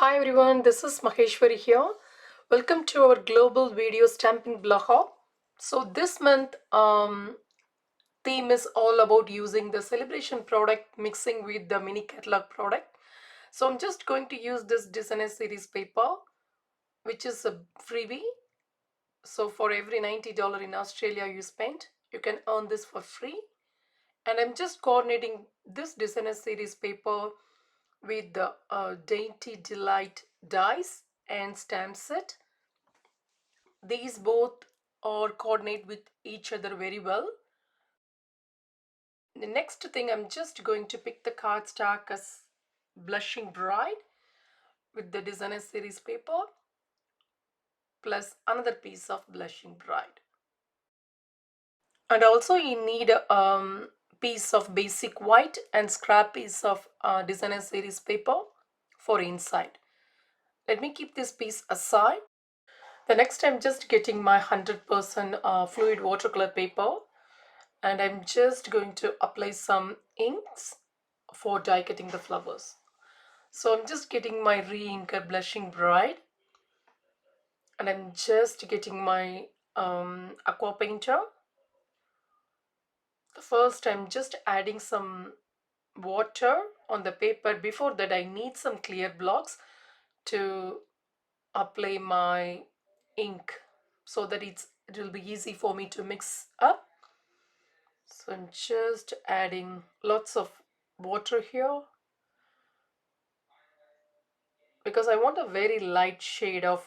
Hi everyone, this is Maheshwari here. Welcome to our global video stamping blog hop. So this month theme is all about using the celebration product mixing with the mini catalog product. So I'm just going to use this designer series paper, which is a freebie. So for every $90 in Australia you spend, you can earn this for free. And I'm just coordinating this designer series paper with the Dainty Delight dies and stamp set. These both are coordinate with each other very well. The next thing, I'm just going to pick the cardstock as Blushing Bride with the designer series paper plus another piece of Blushing Bride. And also you need a piece of basic white and scrap piece of designer series paper for inside. Let me keep this piece aside. The next, I'm just getting my 100% fluid watercolor paper and I'm just going to apply some inks for die cutting the flowers. So I'm just getting my re-inker Blushing Bride and I'm just getting my aqua painter. The first, I'm just adding some water on the paper. Before that, I need some clear blocks to apply my ink so that it will be easy for me to mix up. So I'm just adding lots of water here because I want a very light shade of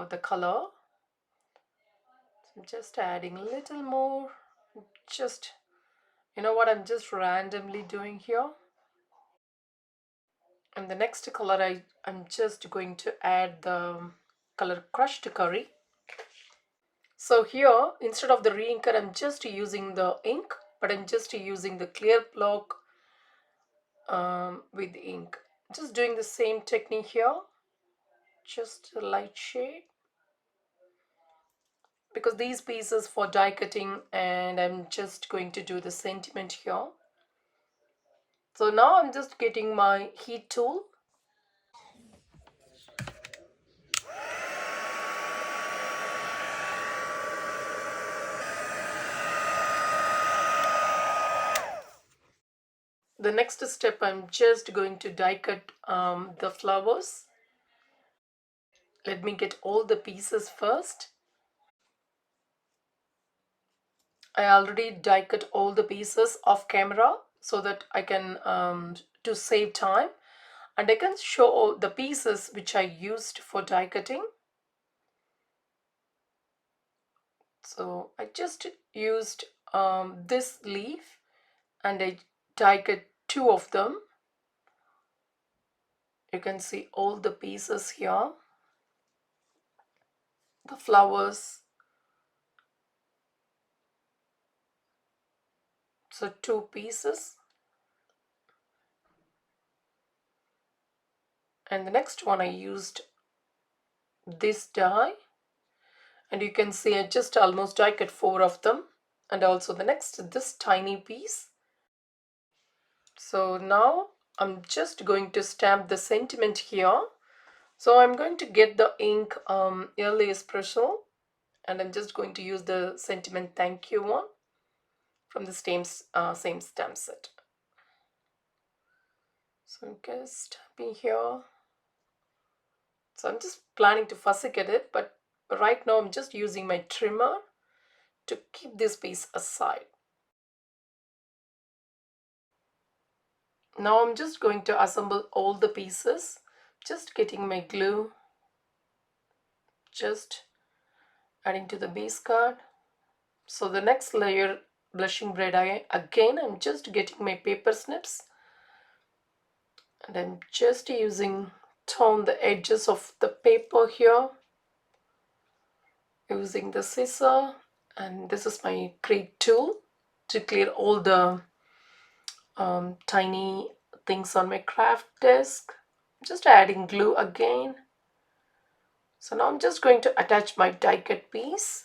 the color. So I'm just adding a little more. Just, you know what, I'm just randomly doing here. And the next color, I'm just going to add the color Crushed Curry. So here, instead of the re-inker, I'm just using the ink, but I'm just using the clear block with ink. Just doing the same technique here, just a light shade. Because these pieces for die cutting and I'm just going to do the sentiment here. So now I'm just getting my heat tool. The next step, I'm just going to die cut the flowers. Let me get all the pieces first. I already die cut all the pieces off camera so that I can to save time, and I can show all the pieces which I used for die cutting. So I just used this leaf and I die cut two of them. You can see all the pieces here, the flowers. So two pieces. And the next one, I used this die, and you can see I just almost die cut four of them. And also the next, this tiny piece. So now I'm just going to stamp the sentiment here. So I'm going to get the ink Early Espresso, and I'm just going to use the sentiment thank you one from the same stamp set. So I'm just stamping here. So I'm just planning to fussy cut it, but right now I'm just using my trimmer to keep this piece aside. Now I'm just going to assemble all the pieces, just getting my glue, just adding to the base card. So the next layer, Blushing Bride, again I'm just getting my paper snips and I'm just using tone the edges of the paper here using the scissor, and this is my Create tool to clear all the tiny things on my craft desk. Just adding glue again. So now I'm just going to attach my die cut piece.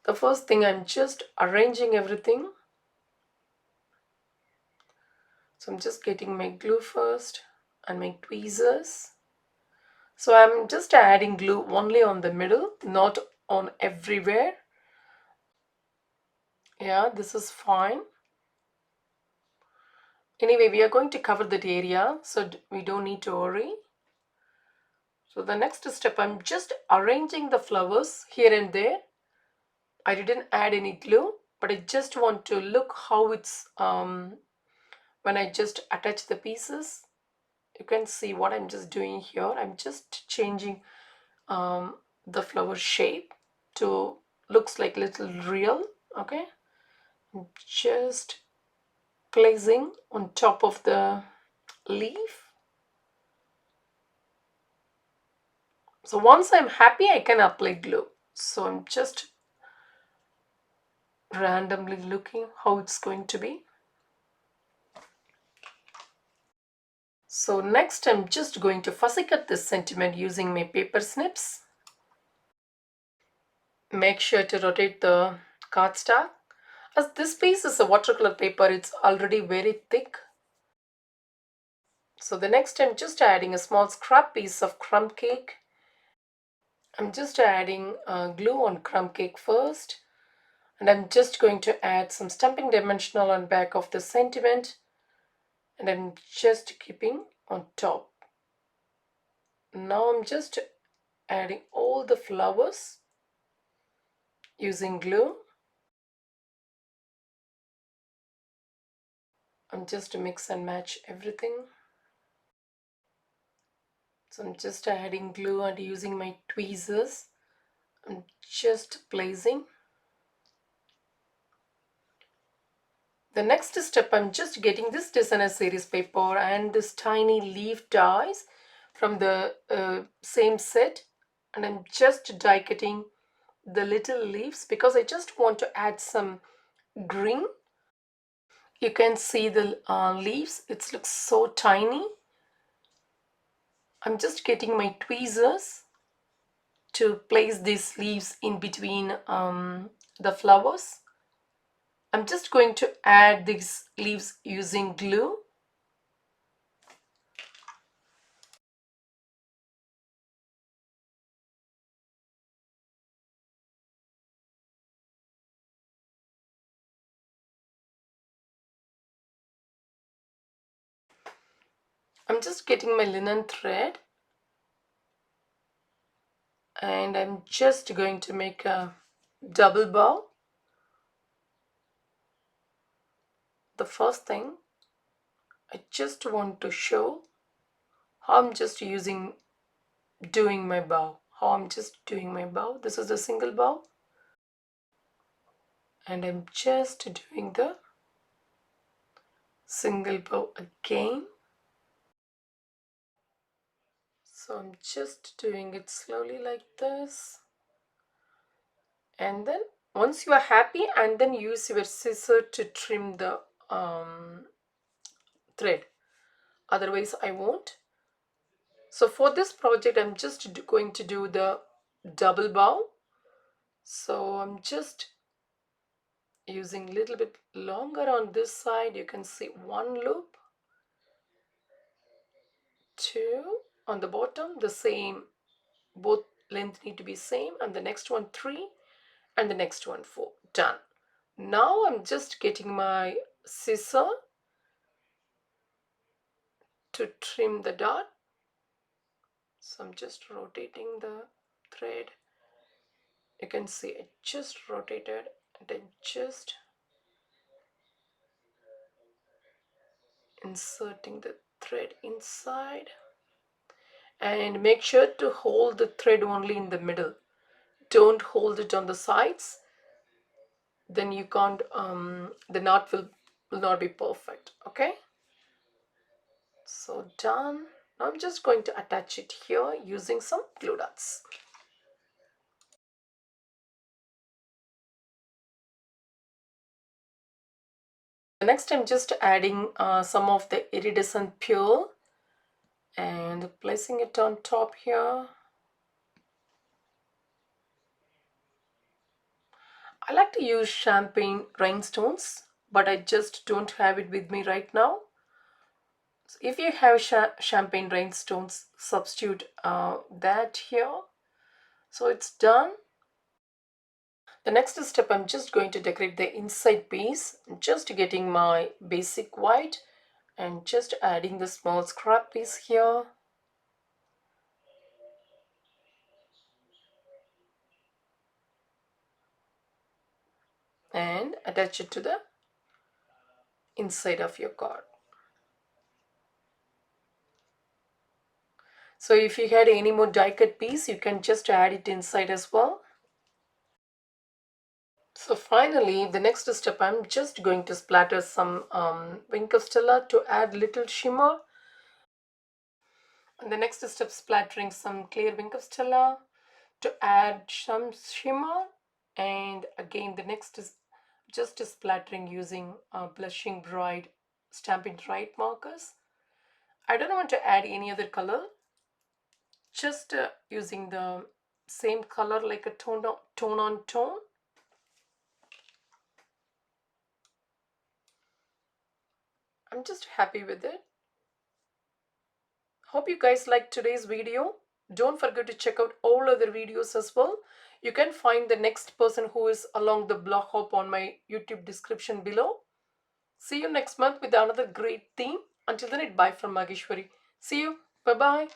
The first thing, I'm just arranging everything. So I'm just getting my glue first. and my tweezers. So I'm just adding glue only on the middle, not on everywhere. Yeah, this is fine. Anyway, we are going to cover that area, so we don't need to worry. So the next step, I'm just arranging the flowers here and there. I didn't add any glue, but I just want to look how it's when I just attach the pieces. You can see what I'm just doing here. I'm just changing the flower shape to looks like little real. Okay, I'm just placing on top of the leaf. So once I'm happy, I can apply glue. So I'm just randomly looking how it's going to be. So next I'm just going to fussy cut this sentiment using my paper snips. Make sure to rotate the cardstock. As this piece is a watercolor paper, it's already very thick. So the next I'm just adding a small scrap piece of crumb cake. I'm just adding glue on crumb cake first. And I'm just going to add some stamping dimensional on back of the sentiment. And I'm just keeping on top. Now I'm just adding all the flowers using glue. I'm just to mix and match everything. So I'm just adding glue and using my tweezers. I'm just placing. The next step, I'm just getting this designer series paper and this tiny leaf dies from the same set, and I'm just die cutting the little leaves because I just want to add some green. You can see the leaves, it looks so tiny. I'm just getting my tweezers to place these leaves in between the flowers. I'm just going to add these leaves using glue. I'm just getting my linen thread and I'm just going to make a double bow. The first thing, I just want to show how I'm just doing my bow. How I'm just doing my bow. This is a single bow. And I'm just doing the single bow again. So I'm just doing it slowly like this. And then once you are happy, and then use your scissor to trim the thread. Otherwise I won't. So for this project I'm just going to do the double bow. So I'm just using a little bit longer on this side. You can see one loop, two on the bottom, the same, both length need to be same, and the next one 3 and the next one 4. Done. Now I'm just getting my scissor to trim the dot. So I'm just rotating the thread. You can see it just rotated and then just inserting the thread inside, and make sure to hold the thread only in the middle. Don't hold it on the sides, then you can't the knot will not be perfect. Okay, so done. Now I'm just going to attach it here using some glue dots. Next I'm just adding some of the iridescent pure and placing it on top here. I like to use champagne rhinestones, but I just don't have it with me right now. So if you have champagne rhinestones, substitute that here. So it's done. The next step, I'm just going to decorate the inside piece. Just getting my basic white and just adding the small scrap piece here. And attach it to the inside of your card. So if you had any more die cut piece, you can just add it inside as well. So finally, the next step, I'm just going to splatter some Wink of Stella to add little shimmer. And the next step, splattering some clear Wink of Stella to add some shimmer. And again, the next is just splattering using Blushing Bride Stampin' Right markers. I don't want to add any other color, just using the same color like a tone on tone. I'm just happy with it. Hope you guys liked today's video. Don't forget to check out all other videos as well. You can find the next person who is along the block hop on my YouTube description below. See you next month with another great theme. Until then, bye from Mageshwari. See you. Bye bye.